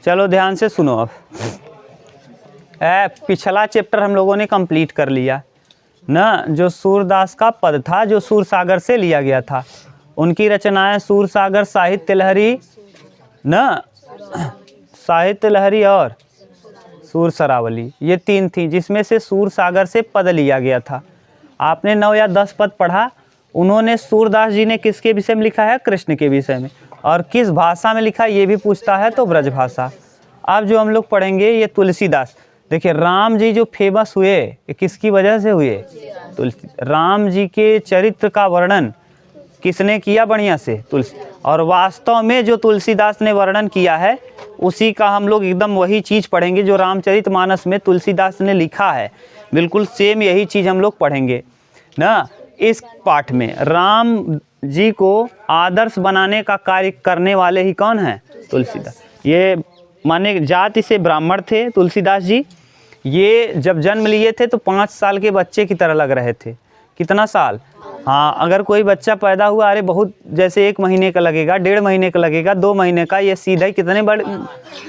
चलो ध्यान से सुनो। अब पिछला चैप्टर हम लोगों ने कंप्लीट कर लिया ना, जो सूरदास का पद था जो सूरसागर से लिया गया था। उनकी रचनाएं सूरसागर, साहित्य लहरी ना, साहित्य लहरी और सूर सरावली, ये 3 थी, जिसमें से सूरसागर से पद लिया गया था। आपने 9 या 10 पद पढ़ा। उन्होंने सूरदास जी ने किसके विषय में लिखा है? कृष्ण के विषय में। और किस भाषा में लिखा ये भी पूछता है तो ब्रज भाषा। अब जो हम लोग पढ़ेंगे ये तुलसीदास। देखिए राम जी जो फेमस हुए ये किसकी वजह से हुए? तुलसी। राम जी के चरित्र का वर्णन किसने किया बढ़िया से? तुलसी। और वास्तव में जो तुलसीदास ने वर्णन किया है उसी का हम लोग एकदम वही चीज़ पढ़ेंगे जो रामचरितमानस में तुलसीदास ने लिखा है। बिल्कुल सेम यही चीज़ हम लोग पढ़ेंगे ना। इस पाठ में राम जी को आदर्श बनाने का कार्य करने वाले ही कौन हैं? तुलसीदास। ये माने जाति से ब्राह्मण थे तुलसीदास जी। ये जब जन्म लिए थे तो 5 साल के बच्चे की तरह लग रहे थे। कितना साल? हाँ, अगर कोई बच्चा पैदा हुआ, अरे बहुत, जैसे 1 महीने का लगेगा, 1.5 महीने का लगेगा, 2 महीने का, ये सीधा कितने बड़े?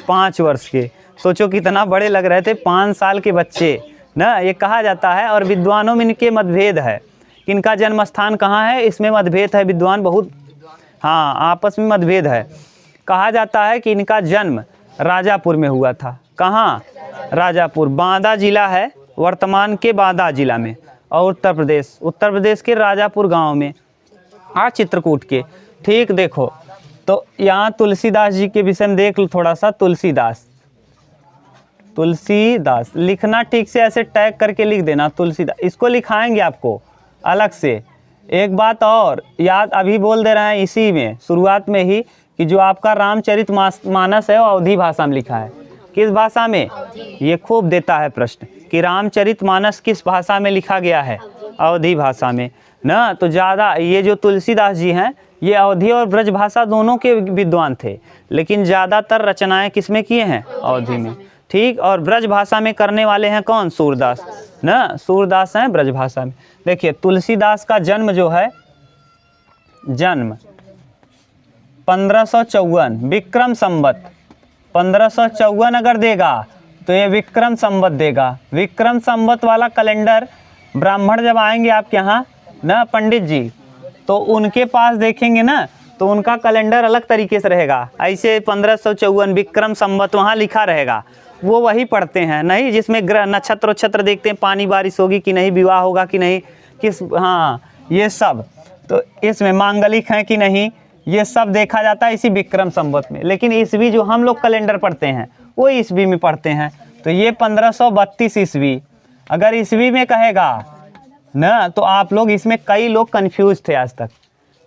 5 वर्ष के। सोचो कितना बड़े लग रहे थे, 5 साल के बच्चे ना। ये कहा जाता है, और विद्वानों में इनके मतभेद है। इनका जन्म स्थान कहाँ है इसमें मतभेद है, विद्वान बहुत, हाँ, आपस में मतभेद है। कहा जाता है कि इनका जन्म राजापुर में हुआ था। कहाँ? राजापुर, बांदा जिला है वर्तमान के बांदा जिला में, और उत्तर प्रदेश के राजापुर गांव में, चित्रकूट के। ठीक, देखो तो यहाँ तुलसीदास जी के विषय में देख लो थोड़ा सा। तुलसीदास लिखना ठीक से ऐसे टैग करके लिख देना तुलसीदास। इसको लिखाएंगे आपको अलग से। एक बात और याद अभी बोल दे रहे हैं इसी में शुरुआत में ही, कि जो आपका रामचरितमानस है वो अवधी भाषा में लिखा है। किस भाषा में? ये खूब देता है प्रश्न कि रामचरितमानस किस भाषा में लिखा गया है? अवधी भाषा में ना। तो ज़्यादा ये जो तुलसीदास जी हैं ये अवधी और ब्रज भाषा दोनों के विद्वान थे, लेकिन ज़्यादातर रचनाएं किस में किए हैं? अवधी में। ठीक, और ब्रज भाषा में करने वाले हैं कौन? सूरदास ना। सूरदास हैं ब्रज भाषा में। देखिए तुलसीदास का जन्म जो है, जन्म 1554 विक्रम संवत, 1554 अगर देगा तो ये विक्रम संवत देगा। विक्रम संवत वाला कैलेंडर ब्राह्मण जब आएंगे आपके यहाँ ना, पंडित जी, तो उनके पास देखेंगे ना तो उनका कैलेंडर अलग तरीके से रहेगा। ऐसे 1554 विक्रम संवत वहाँ लिखा रहेगा, वो वही पढ़ते हैं। नहीं जिसमें ग्रह नक्षत्र देखते हैं, पानी बारिश होगी कि नहीं, विवाह होगा कि नहीं, किस, हाँ, ये सब, तो इसमें मांगलिक हैं कि नहीं, ये सब देखा जाता है इसी विक्रम संवत में। लेकिन ईस्वी जो हम लोग कैलेंडर पढ़ते हैं वो ईस्वी में पढ़ते हैं। तो ये 1532 ईस्वी। अगर ईस्वी में कहेगा ना तो आप लोग इसमें, कई लोग कंफ्यूज थे आज तक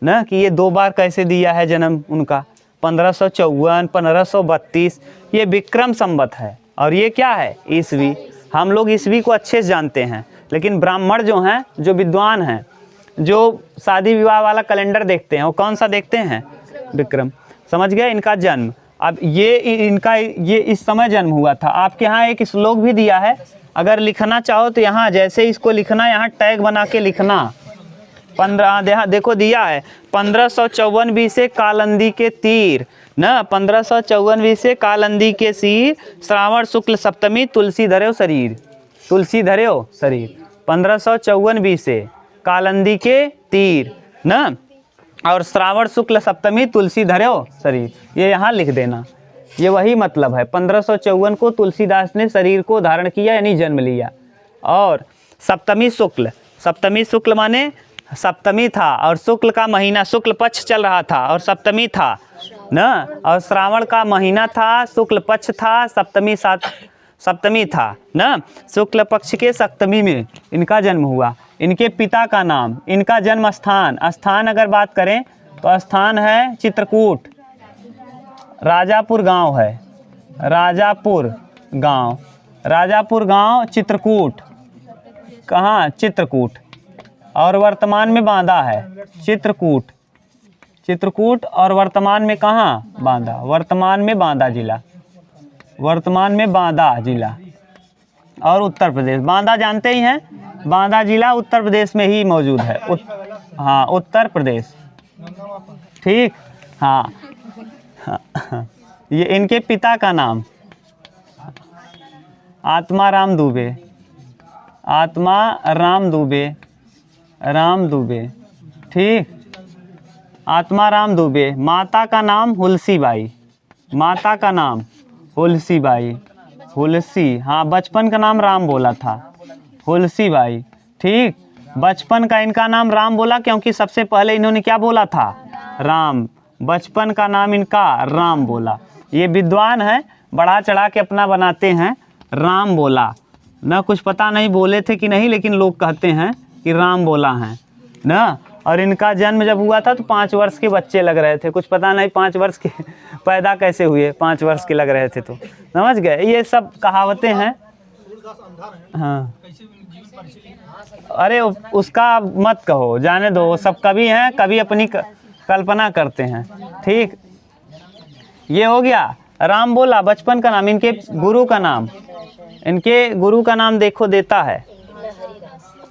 ना कि ये 2 बार कैसे दिया है जन्म उनका। 1554, 1532 ये विक्रम संवत है, और ये क्या है? ईस्वी। हम लोग ईस्वी को अच्छे से जानते हैं, लेकिन ब्राह्मण जो हैं, जो विद्वान हैं, जो शादी विवाह वाला कैलेंडर देखते हैं, वो कौन सा देखते हैं? विक्रम। समझ गए इनका जन्म। अब ये इनका ये इस समय जन्म हुआ था। आपके यहाँ एक श्लोक भी दिया है, अगर लिखना चाहो तो यहाँ जैसे इसको लिखना, यहाँ टैग बना के लिखना। 15 देखो दिया है 1554 बी से कालंदी के तीर ना, 1554 से कालंदी के सीर, श्रावण शुक्ल सप्तमी, तुलसी धर्यो शरीर। तुलसी धर्यो शरीर 1554 बी से कालंदी के तीर ना, और श्रावण शुक्ल सप्तमी, तुलसी धर्यो शरीर। ये यहाँ लिख देना, ये वही मतलब है। 1554 को तुलसीदास ने शरीर को धारण किया यानी जन्म लिया। और सप्तमी शुक्ल माने सप्तमी था, और शुक्ल का महीना, शुक्ल पक्ष चल रहा था और सप्तमी था ना, और श्रावण का महीना था, शुक्ल पक्ष था, सप्तमी था ना। शुक्ल पक्ष के सप्तमी में इनका जन्म हुआ। इनके पिता का नाम, इनका जन्म स्थान अगर बात करें तो स्थान है चित्रकूट, राजापुर गांव है, राजापुर गांव चित्रकूट। कहाँ? चित्रकूट। और वर्तमान में बांदा है। चित्रकूट और वर्तमान में कहाँ? बांदा। वर्तमान में बांदा जिला और उत्तर प्रदेश। बांदा जानते ही हैं, बांदा जिला उत्तर प्रदेश में ही मौजूद है। हाँ, उत्तर प्रदेश। ठीक, हाँ। ये इनके पिता का नाम आत्माराम दुबे, आत्माराम दुबे, राम दुबे, ठीक, आत्माराम दुबे। माता का नाम हुलसीबाई, माता का नाम हुलसीबाई, हुलसी, हाँ बचपन का नाम राम बोला था, हुलसीबाई, ठीक। बचपन का इनका नाम राम बोला क्योंकि सबसे पहले इन्होंने क्या बोला था, राम, बचपन का नाम इनका राम बोला। ये विद्वान है, बढ़ा चढ़ा के अपना बनाते हैं, राम बोला ना, कुछ पता नहीं बोले थे कि नहीं, लेकिन लोग कहते हैं कि राम बोला है ना। और इनका जन्म जब हुआ था तो 5 वर्ष के बच्चे लग रहे थे, कुछ पता नहीं 5 वर्ष के पैदा कैसे हुए, 5 वर्ष के लग रहे थे, तो समझ गए, ये सब कहावतें हैं। हाँ, अरे उसका मत कहो, जाने दो, वो सब कवि हैं, कवि अपनी कल्पना करते हैं, ठीक। ये हो गया, राम बोला, बचपन का नाम, इनके गुरु का नाम, इनके गुरु का नाम देखो देता है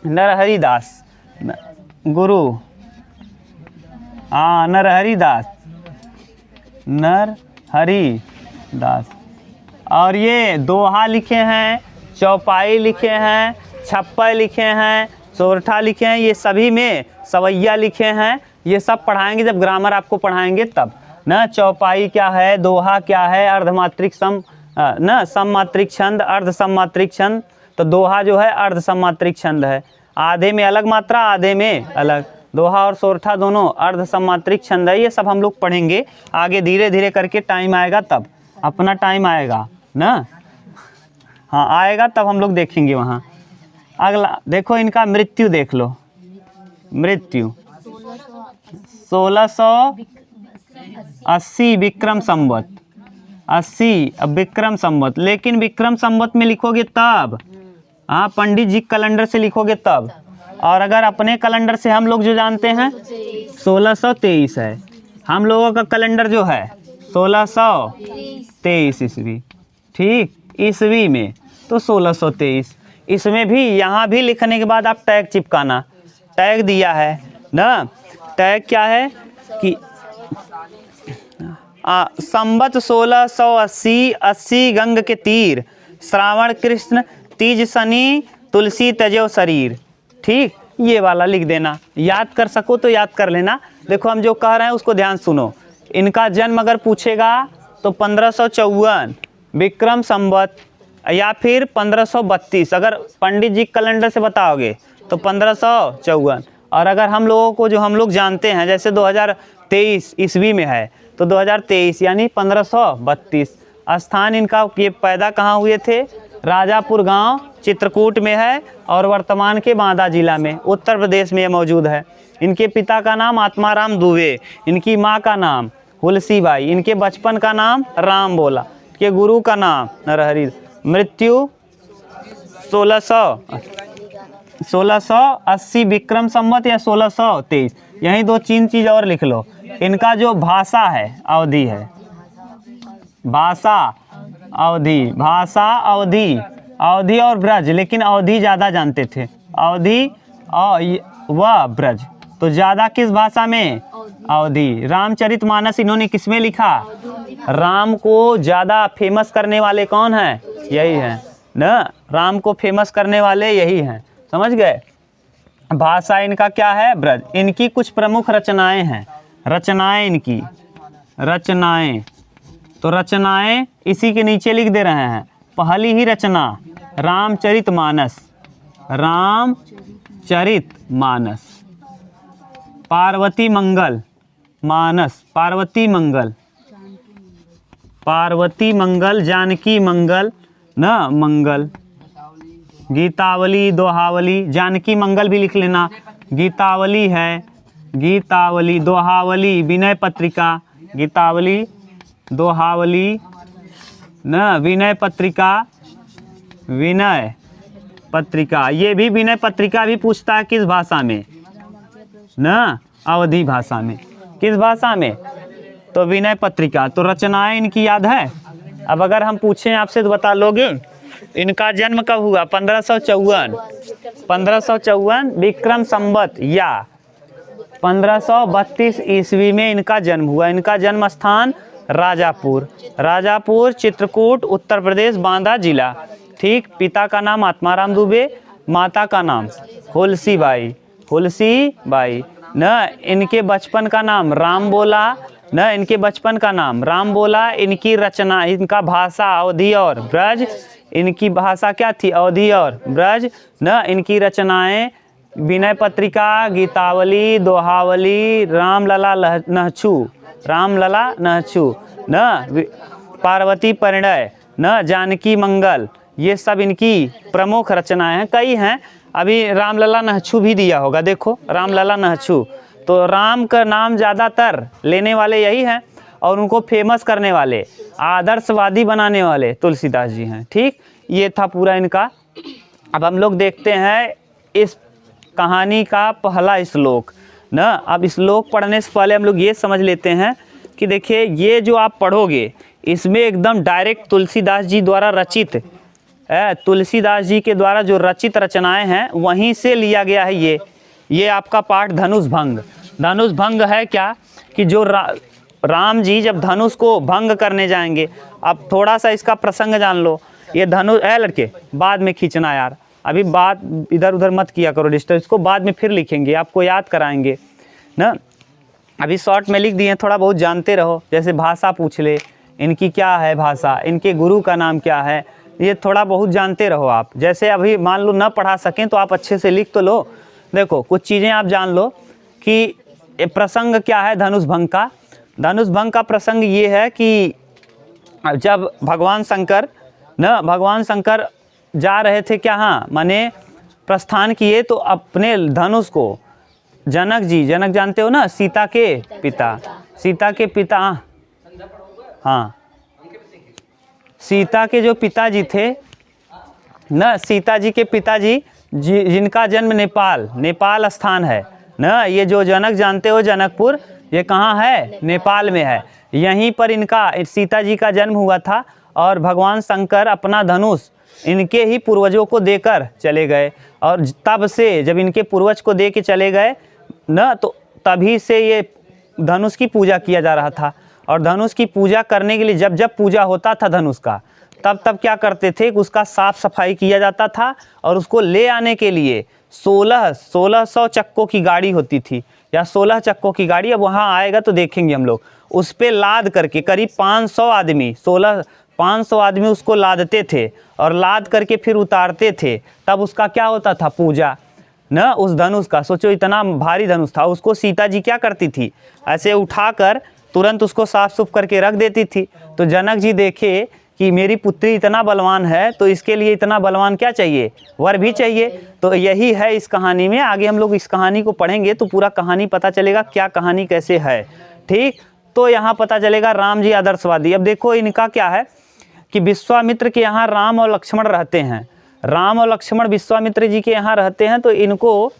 नरहरि दास, गुरु, हाँ नरहरि दास, नरहरि दास। और ये दोहा लिखे हैं, चौपाई लिखे हैं, छप्पा लिखे हैं, सोरठा लिखे हैं, ये सभी में सवैया लिखे हैं। ये सब पढ़ाएंगे जब ग्रामर आपको पढ़ाएंगे तब ना। चौपाई क्या है, दोहा क्या है, अर्धमात्रिक सम ना, सममात्रिक छंद, अर्ध सममात्रिक छंद। तो दोहा जो है अर्ध सममात्रिक छंद है, आधे में अलग मात्रा, आधे में अलग। दोहा और सोरठा दोनों अर्ध सममात्रिक छंद है। ये सब हम लोग पढ़ेंगे आगे, धीरे धीरे करके टाइम आएगा तब, अपना टाइम आएगा ना, हाँ आएगा तब हम लोग देखेंगे वहाँ। अगला देखो, इनका मृत्यु देख लो, मृत्यु 1680 विक्रम संवत, 80 विक्रम संवत, लेकिन विक्रम संवत में लिखोगे तब, हाँ पंडित जी कैलेंडर से लिखोगे तब। और अगर अपने कैलेंडर से हम लोग जो जानते हैं 1623 है, हम लोगों का कैलेंडर जो है 1623 ईस्वी, ठीक, ईस्वी में तो 1623। इसमें भी यहाँ भी लिखने के बाद आप टैग चिपकाना, टैग दिया है ना। टैग क्या है कि संवत 1680, 80 गंग के तीर, श्रावण कृष्ण तीज शनि, तुलसी तजो शरीर, ठीक, ये वाला लिख देना। याद कर सको तो याद कर लेना। देखो हम जो कह रहे हैं उसको ध्यान सुनो। इनका जन्म अगर पूछेगा तो 1554 विक्रम संवत या फिर 1532, अगर पंडित जी कैलेंडर से बताओगे तो 1554। और अगर हम लोगों को जो हम लोग जानते हैं जैसे 2023 ईस्वी में है तो 2023 यानी 1532। स्थान इनका ये पैदा कहाँ हुए थे, राजापुर गांव चित्रकूट में है और वर्तमान के बांदा जिला में उत्तर प्रदेश में ये मौजूद है। इनके पिता का नाम आत्माराम दुबे, इनकी माँ का नाम हुलसीबाई, इनके बचपन का नाम राम बोला, के गुरु का नाम नरहरि। मृत्यु 1680 विक्रम संवत या 1623, यही 2-3 चीज़ और लिख लो। इनका जो भाषा है अवधी है, भाषा अवधी, भाषा अवधी, अवधी और ब्रज, लेकिन अवधी ज़्यादा जानते थे, अवधी और व ब्रज, तो ज़्यादा किस भाषा में, अवधी। रामचरितमानस इन्होंने किस में लिखा, राम को ज़्यादा फेमस करने वाले कौन हैं, यही हैं ना, राम को फेमस करने वाले यही हैं, समझ गए। भाषा इनका क्या है, ब्रज। इनकी कुछ प्रमुख रचनाएं हैं, रचनाएं इनकी, रचनाएं, तो रचनाएं इसी के नीचे लिख दे रहे हैं। पहली ही रचना रामचरितमानस, रामचरितमानस, पार्वती मंगल मानस, पार्वती मंगल, पार्वती मंगल, जानकी मंगल न मंगल, गीतावली, दोहावली, जानकी मंगल भी लिख लेना, गीतावली है, गीतावली, दोहावली, विनय पत्रिका, गीतावली, दोहावली न, विनय पत्रिका, विनय पत्रिका, ये भी विनय पत्रिका भी पूछता है किस भाषा में न, अवधी भाषा में। किस भाषा में, तो विनय पत्रिका। तो रचनाएं इनकी याद है। अब अगर हम पूछें आपसे तो बता लोगे। इनका जन्म कब हुआ, 1554, 1554 विक्रम संवत या 1532 ईस्वी में इनका जन्म हुआ। इनका जन्म स्थान राजापुर, राजापुर चित्रकूट उत्तर प्रदेश बांदा जिला। ठीक, पिता का नाम आत्माराम दुबे, माता का नाम हुलसी बाई, हुलसी बाई न। इनके बचपन का नाम राम बोला न, इनके बचपन का नाम राम बोला। इनकी रचना, इनका भाषा अवधी और ब्रज, इनकी भाषा क्या थी, अवधी और ब्रज न। इनकी रचनाएं विनय पत्रिका, गीतावली, दोहावली, रामलला नहछू, रामलला नहछू न, पार्वती परिणय न, जानकी मंगल, ये सब इनकी प्रमुख रचनाएं हैं। कई हैं, अभी रामलला नहछू भी दिया होगा, देखो रामलला नहछू। तो राम का नाम ज़्यादातर लेने वाले यही हैं और उनको फेमस करने वाले, आदर्शवादी बनाने वाले तुलसीदास जी हैं। ठीक, ये था पूरा इनका। अब हम लोग देखते हैं इस कहानी का पहला श्लोक न। अब श्लोक पढ़ने से पहले हम लोग ये समझ लेते हैं कि देखिए ये जो आप पढ़ोगे इसमें एकदम डायरेक्ट तुलसीदास जी द्वारा रचित, तुलसीदास जी के द्वारा जो रचित रचनाएं हैं वहीं से लिया गया है। ये आपका पाठ धनुष भंग, धनुष भंग है क्या कि जो राम जी जब धनुष को भंग करने जाएंगे। अब थोड़ा सा इसका प्रसंग जान लो। ये धनुष है लड़के, बाद में खींचना यार, अभी बात इधर उधर मत किया करो डिस्टर्ब, इसको बाद में फिर लिखेंगे, आपको याद कराएंगे ना। अभी शॉर्ट में लिख दिए, थोड़ा बहुत जानते रहो। जैसे भाषा पूछ ले, इनकी क्या है भाषा, इनके गुरु का नाम क्या है, ये थोड़ा बहुत जानते रहो आप। जैसे अभी मान लो न पढ़ा सकें तो आप अच्छे से लिख तो लो। देखो कुछ चीज़ें आप जान लो कि ये प्रसंग क्या है धनुष भंग का। धनुष भंग का प्रसंग ये है कि जब भगवान शंकर जा रहे थे क्या, हाँ माने प्रस्थान किए, तो अपने धनुष को जनक जी, जनक जानते हो ना, सीता के पिता, हाँ सीता के जो पिताजी थे न, सीता जी के पिताजी जिनका जन्म नेपाल स्थान है न। ये जो जनक जानते हो जनकपुर, ये कहाँ है, नेपाल में है। यहीं पर इनका सीता जी का जन्म हुआ था और भगवान शंकर अपना धनुष इनके ही पूर्वजों को देकर चले गए। और तब से जब इनके पूर्वज को दे के चले गए न, तो तभी से ये धनुष की पूजा किया जा रहा था। और धनुष की पूजा करने के लिए जब जब पूजा होता था धनुष का, तब क्या करते थे कि उसका साफ सफाई किया जाता था और उसको ले आने के लिए 1600 चक्कों की गाड़ी होती थी, या 16 चक्कों की गाड़ी। अब वहाँ आएगा तो देखेंगे हम लोग। उस पे लाद करके करीब 500 आदमी उसको लादते थे और लाद करके फिर उतारते थे। तब उसका क्या होता था, पूजा न, उस धनुष का। सोचो इतना भारी धनुष था, उसको सीता जी क्या करती थी, ऐसे उठाकर तुरंत उसको साफ सुफ करके रख देती थी। तो जनक जी देखे कि मेरी पुत्री इतना बलवान है, तो इसके लिए इतना बलवान क्या चाहिए, वर भी चाहिए। तो यही है इस कहानी में। आगे हम लोग इस कहानी को पढ़ेंगे तो पूरा कहानी पता चलेगा, क्या कहानी कैसे है। ठीक, तो यहाँ पता चलेगा राम जी आदर्शवादी। अब देखो इनका क्या है कि विश्वामित्र के यहाँ राम और लक्ष्मण रहते हैं। राम और लक्ष्मण विश्वामित्र जी के यहाँ रहते हैं, तो इनको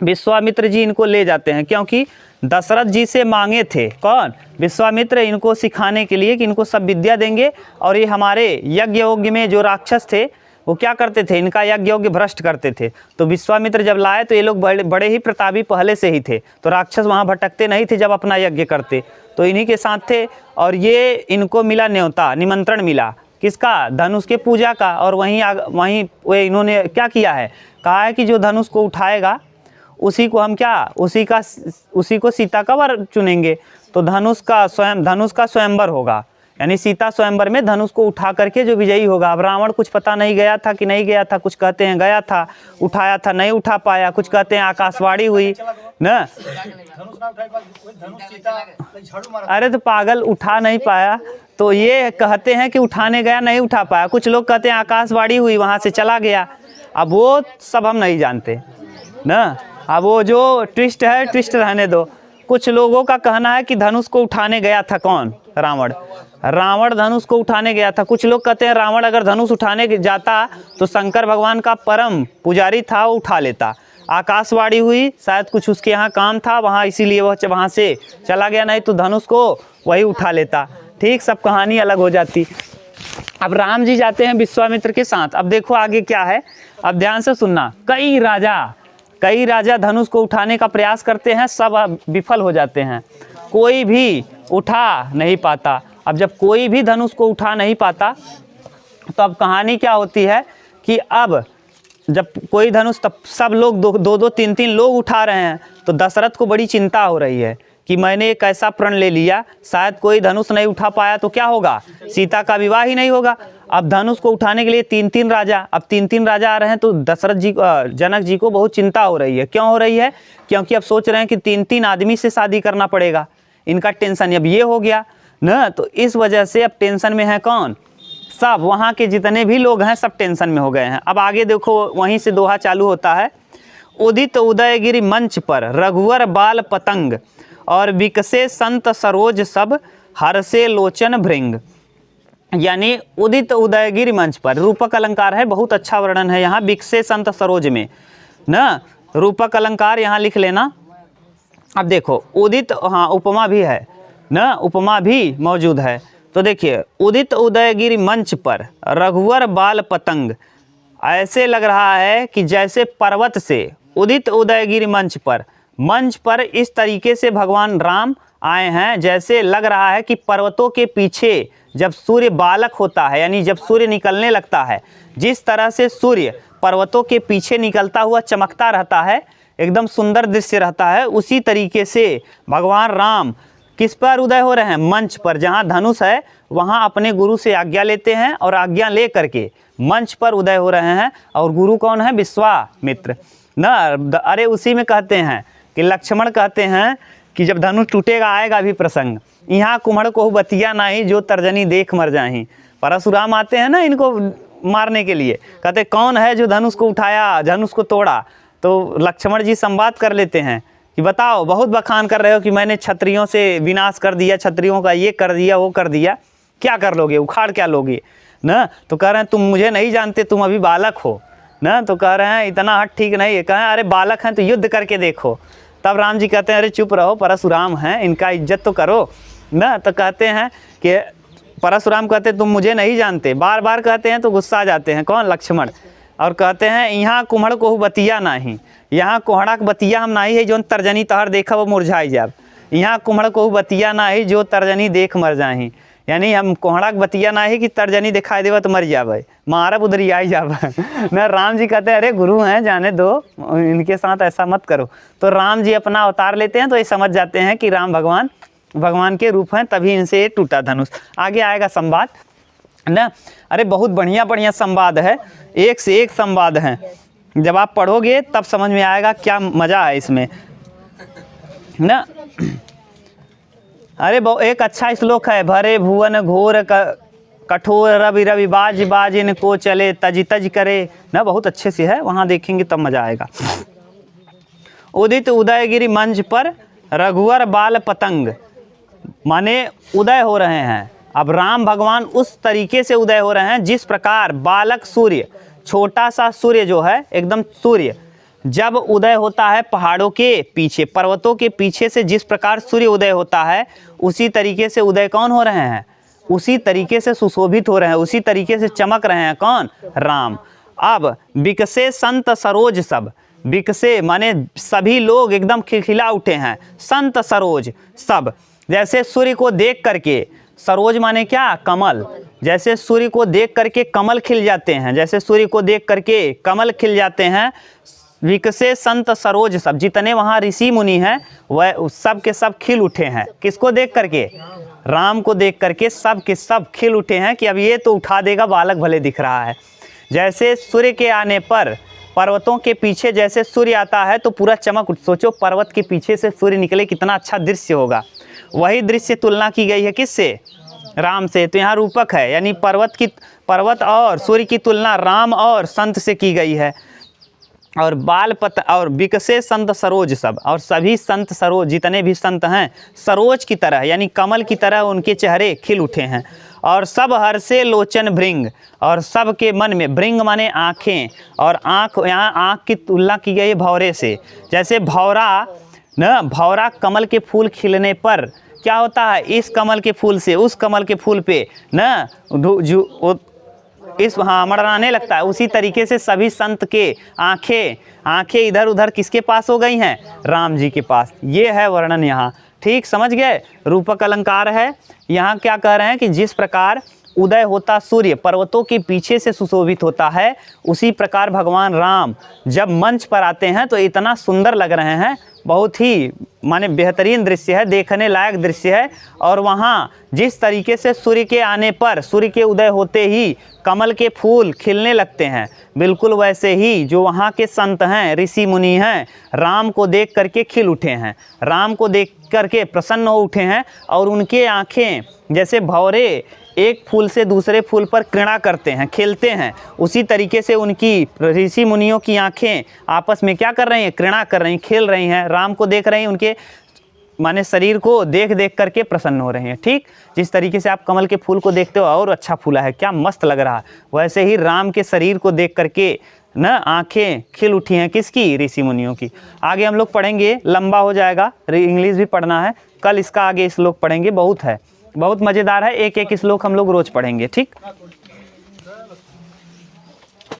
विश्वामित्र जी इनको ले जाते हैं, क्योंकि दशरथ जी से मांगे थे कौन, विश्वामित्र, इनको सिखाने के लिए कि इनको सब विद्या देंगे। और ये हमारे यज्ञ योग्य में जो राक्षस थे वो क्या करते थे, इनका यज्ञ योग्य भ्रष्ट करते थे। तो विश्वामित्र जब लाए तो ये लोग बड़े ही प्रतापी पहले से ही थे, तो राक्षस वहाँ भटकते नहीं थे जब अपना यज्ञ करते, तो इन्हीं के साथ थे। और ये इनको मिला न्योता, निमंत्रण मिला किसका, धनुष के पूजा का। और वहीं वे इन्होंने क्या किया है, कहा है कि जो धनुष को उठाएगा उसी को हम क्या, उसी को सीता का वर चुनेंगे। तो धनुष का स्वयंवर होगा, यानी सीता स्वयंवर में धनुष को उठा करके जो विजयी होगा। अब रावण कुछ पता नहीं गया था कि नहीं गया था, कुछ कहते हैं गया था, उठाया था, नहीं उठा पाया, कुछ कहते हैं आकाशवाणी हुई न। अरे तो पागल, उठा नहीं पाया, तो ये कहते हैं कि उठाने गया नहीं उठा पाया, कुछ लोग कहते हैं आकाशवाणी हुई वहाँ से चला गया। अब वो सब हम नहीं जानते न। अब वो जो ट्विस्ट है ट्विस्ट रहने दो। कुछ लोगों का कहना है कि धनुष को उठाने गया था कौन, रावण धनुष को उठाने गया था। कुछ लोग कहते हैं रावण अगर धनुष उठाने जाता तो शंकर भगवान का परम पुजारी था, वो उठा लेता। आकाशवाणी हुई, शायद कुछ उसके यहाँ काम था वहाँ, इसीलिए वह वहाँ से चला गया, नहीं तो धनुष को वही उठा लेता। ठीक, सब कहानी अलग हो जाती। अब राम जी जाते हैं विश्वामित्र के साथ। अब देखो आगे क्या है, अब ध्यान से सुनना। कई राजा धनुष को उठाने का प्रयास करते हैं, सब विफल हो जाते हैं। कोई भी उठा नहीं पाता। अब जब कोई भी धनुष को उठा नहीं पाता तो अब कहानी क्या होती है कि अब जब कोई धनुष, तब सब लोग दो दो तीन तीन लोग उठा रहे हैं, तो दशरथ को बड़ी चिंता हो रही है कि मैंने एक ऐसा प्रण ले लिया, शायद कोई धनुष नहीं उठा पाया तो क्या होगा, सीता का विवाह ही नहीं होगा। अब धनुष को उठाने के लिए तीन तीन राजा, अब तीन तीन राजा आ रहे हैं, तो दशरथ जी, जनक जी को बहुत चिंता हो रही है। क्यों हो रही है? क्योंकि अब सोच रहे हैं कि तीन तीन आदमी से शादी करना पड़ेगा। इनका टेंशन अब ये हो गया ना, तो इस वजह से अब टेंशन में है कौन? सब वहाँ के जितने भी लोग हैं सब टेंशन में हो गए हैं। अब आगे देखो, वहीं से दोहा चालू होता है। उदित उदयगिरि मंच पर रघुवर बाल पतंग, और विकसे संत सरोज सब, हर्षे लोचन भृंग। यानी उदित उदयगिरि मंच पर, रूपक अलंकार है, बहुत अच्छा वर्णन है यहाँ विकसे संत सरोज में ना, रूपक अलंकार यहाँ लिख लेना। अब देखो उदित, हाँ उपमा भी है ना, उपमा भी मौजूद है। तो देखिए, उदित उदयगिरि मंच पर रघुवर बाल पतंग, ऐसे लग रहा है कि जैसे पर्वत से, उदित उदयगिरि मंच पर इस तरीके से भगवान राम आए हैं, जैसे लग रहा है कि पर्वतों के पीछे जब सूर्य बालक होता है, यानी जब सूर्य निकलने लगता है, जिस तरह से सूर्य पर्वतों के पीछे निकलता हुआ चमकता रहता है, एकदम सुंदर दृश्य रहता है, उसी तरीके से भगवान राम किस पर उदय हो रहे हैं? मंच पर, जहाँ धनुष है वहाँ अपने गुरु से आज्ञा लेते हैं और आज्ञा ले करके मंच पर उदय हो रहे हैं। और गुरु कौन है? विश्वामित्र ना। अरे उसी में कहते हैं कि लक्ष्मण कहते हैं कि जब धनुष टूटेगा आएगा भी प्रसंग, यहाँ कुम्हड़ को बतिया नहीं, जो तर्जनी देख मर जाही। परशुराम आते हैं ना इनको मारने के लिए, कहते कौन है जो धनुष को उठाया, धनुष को तोड़ा? तो लक्ष्मण जी संवाद कर लेते हैं कि बताओ, बहुत बखान कर रहे हो कि मैंने क्षत्रियों से विनाश कर दिया, क्षत्रियों का ये कर दिया, वो कर दिया, क्या कर लोगे, उखाड़ क्या लोगे ना? तो कह रहे हैं तुम मुझे नहीं जानते, तुम अभी बालक हो ना। तो कह रहे हैं इतना हट ठीक नहीं है। कहें अरे बालक हैं तो युद्ध करके देखो। तब राम जी कहते हैं अरे चुप रहो, परशुराम हैं, इनका इज्जत तो करो ना। तो कहते हैं कि परशुराम कहते तुम मुझे नहीं जानते, बार बार कहते हैं तो गुस्सा आ जाते हैं। कौन? लक्ष्मण। और कहते हैं यहाँ कुम्हड़ को बतिया नहीं, यहाँ कोहड़ा के बतिया हम नहीं है, जो तर्जनी तहर देखा वो मुरझाई जाब। यहाँ कुम्हड़ को बतिया नहीं, जो तर्जनी देख मर जाही। यानी हम कोहड़ा के बतिया नहीं कि तर्जनी दिखाई देवा तो मर जावे, मारब उधर आई जावे ना। राम जी कहते हैं अरे गुरु हैं, जाने दो, इनके साथ ऐसा मत करो। तो राम जी अपना अवतार लेते हैं, तो ये समझ जाते हैं कि राम भगवान के रूप हैं, तभी इनसे टूटा धनुष। आगे आएगा संवाद ना। अरे बहुत बढ़िया बढ़िया संवाद है, एक से एक संवाद हैं। जब आप पढ़ोगे तब समझ में आएगा क्या मज़ा है इसमें ना। अरे एक अच्छा श्लोक है, भरे भुवन घोर कठोर रवि रवि बाज बाज इनको चले तज तज करे ना, बहुत अच्छे से है, वहाँ देखेंगे तब मज़ा आएगा। उदित उदयगिरि मंच पर रघुवर बाल पतंग, माने उदय हो रहे हैं। अब राम भगवान उस तरीके से उदय हो रहे हैं जिस प्रकार बालक सूर्य, छोटा सा सूर्य जो है, एकदम सूर्य जब उदय होता है पहाड़ों के पीछे, पर्वतों के पीछे से जिस प्रकार सूर्य उदय होता है, उसी तरीके से उदय कौन हो रहे हैं? उसी तरीके से सुशोभित हो रहे हैं, उसी तरीके से चमक रहे हैं। कौन? राम। अब विकसे संत सरोज सब, विकसे माने सभी लोग एकदम खिलखिला उठे हैं, संत सरोज सब, जैसे सूर्य को देख करके, सरोज माने क्या? कमल। जैसे सूर्य को देख करके कमल खिल जाते हैं, जैसे सूर्य को देख करके कमल खिल जाते हैं, विकसे संत सरोज सब, जितने वहाँ ऋषि मुनि हैं वह सब के सब खिल उठे हैं। किसको देख करके? राम को देख करके सब के सब खिल उठे हैं कि अब ये तो उठा देगा, बालक भले दिख रहा है। जैसे सूर्य के आने पर पर्वतों के पीछे जैसे सूर्य आता है तो पूरा चमक, सोचो पर्वत के पीछे से सूर्य निकले कितना अच्छा दृश्य होगा। वही दृश्य तुलना की गई है किससे? राम से। तो यहाँ रूपक है, यानी पर्वत और सूर्य की तुलना राम और संत से की गई है। और और विकसे संत सरोज सब, और सभी संत सरोज, जितने भी संत हैं सरोज की तरह यानी कमल की तरह उनके चेहरे खिल उठे हैं। और सब हर्षे लोचन भृंग, और सब के मन में, भृंग माने आँखें, और आँख, यहाँ आँख की तुलना की गई है भौरे से। जैसे भौरा कमल के फूल खिलने पर क्या होता है, इस कमल के फूल से उस कमल के फूल पे ना मड़राने लगता है। उसी तरीके से सभी संत के आंखें इधर उधर किसके पास हो गई हैं? राम जी के पास। ये है वर्णन यहाँ ठीक, समझ गए। रूपक अलंकार है। यहाँ क्या कह रहे हैं कि जिस प्रकार उदय होता सूर्य पर्वतों के पीछे से सुशोभित होता है, उसी प्रकार भगवान राम जब मंच पर आते हैं तो इतना सुंदर लग रहे हैं, बहुत ही माने बेहतरीन दृश्य है, देखने लायक दृश्य है। और वहाँ जिस तरीके से सूर्य के आने पर, सूर्य के उदय होते ही कमल के फूल खिलने लगते हैं, बिल्कुल वैसे ही जो वहाँ के संत हैं, ऋषि मुनि हैं, राम को देख करके खिल उठे हैं, राम को देख करके प्रसन्न हो उठे हैं। और उनके आँखें जैसे भंवरे एक फूल से दूसरे फूल पर क्रीड़ा करते हैं, खेलते हैं, उसी तरीके से उनकी ऋषि मुनियों की आंखें आपस में क्या कर रही हैं, क्रीड़ा कर रही हैं, खेल रही हैं, राम को देख रही हैं, उनके माने शरीर को देख देख करके प्रसन्न हो रहे हैं। ठीक, जिस तरीके से आप कमल के फूल को देखते हो और अच्छा फूला है, क्या मस्त लग रहा है, वैसे ही राम के शरीर को देख करके न आंखें खिल उठी हैं, किसकी, ऋषि मुनियों की। आगे हम लोग पढ़ेंगे, लंबा हो जाएगा, इंग्लिश भी पढ़ना है, कल इसका आगे श्लोक पढ़ेंगे, बहुत है, बहुत मज़ेदार है, एक एक श्लोक हम लोग रोज पढ़ेंगे। ठीक।